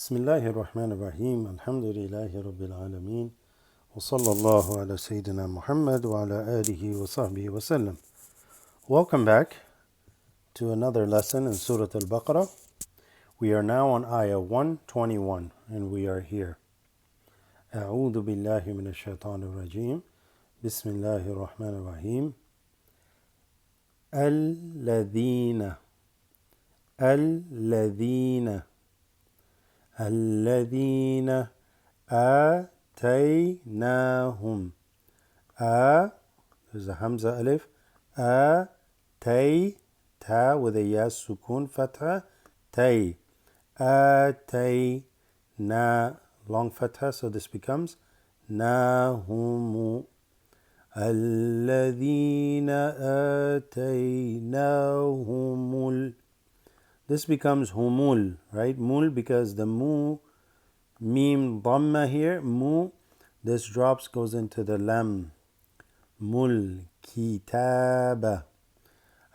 Bismillahir Rahmanir Rahim. Alhamdulillahi Rabbil Alameen. Wa sallallahu ala Sayyidina Muhammad wa ala alihi wa sahbihi wa sallam. Welcome back to another lesson in Surat Al-Baqarah. We are now on Ayah 121 and we are here. أعوذ بالله من الشيطان الرجيم. بسم الله الرحمن الرحيم. الذين الذين آتيناهم there's a Hamza alif ta with a yas sukun fatha آتينا long fatha, so this becomes nahum الذين آتيناهم. This becomes humul, right? Mul, because the mu, mim, dhamma here, mu, this drops, goes into the lam. Mul, kitaba.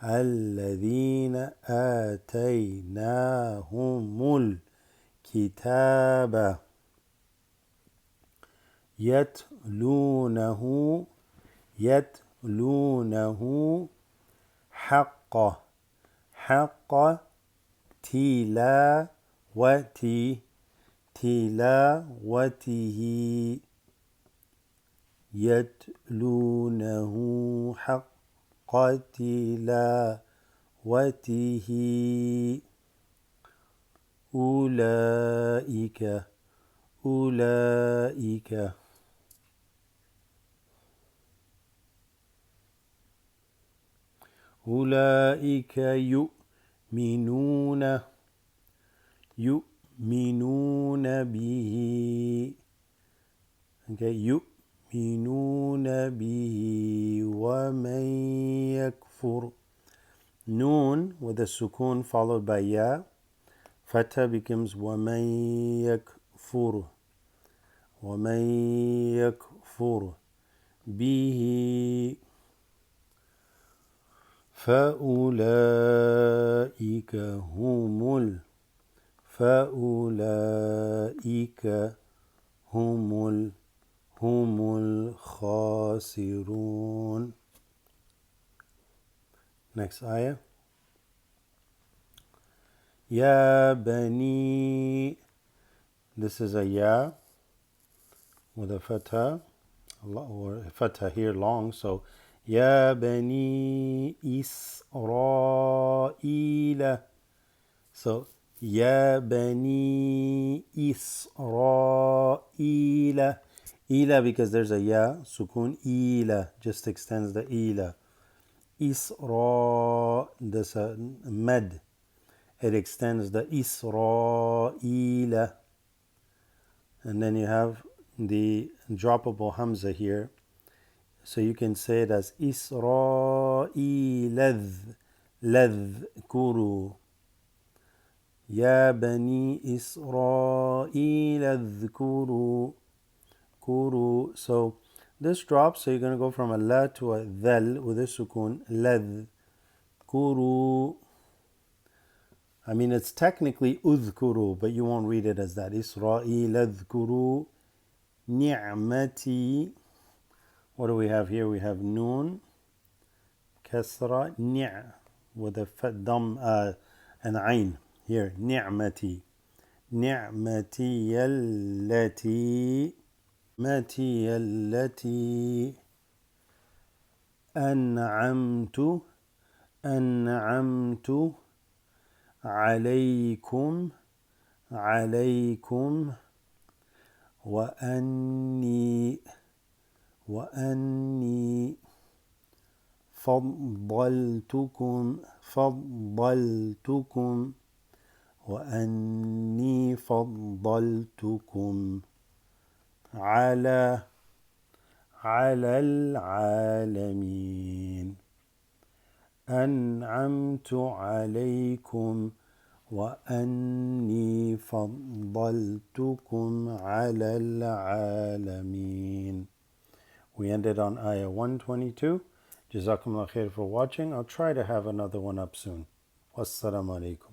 الذين آتيناهم الكتاب يتلونه حق تلاوته يتلونه حق تلاوته أولئك يؤمنون به يؤمنون به ومن يكفر Noon with a sukun followed by ya. Fatha becomes وَمَن يَكْفُرُ بِهِ فَأُولَئِكَ هم الخاسرون. Next ayah. Ya bani, this is a ya with a fatha, or fatha here long, so Ya bani Israel. So Ya bani Israel. Ila, because there's a ya, sukun, ila, just extends the ila. Isra, there's a mad, it extends the Israel. And then you have the droppable Hamza here. So you can say it as Israel kuru. Ya bani Israel kuru. So this drops, so you're going to go from a la to a dhal with a sukun, ladh, kuru. I mean, it's technically udhkuru, but you won't read it as that. Israel adhkuru ni'mati. What do we have here? We have noon, kasra, with a dam, an ayn. Here, ni'mati. Ni'mati allati أنعمت عليكم وأني فضلتكم وأني فضلتكم على العالمين. أنعمت عليكم وأني فضلتكم على العالمين. We ended on ayah 122. Jazakumullah khair for watching. I'll try to have another one up soon. Wassalamu alaikum.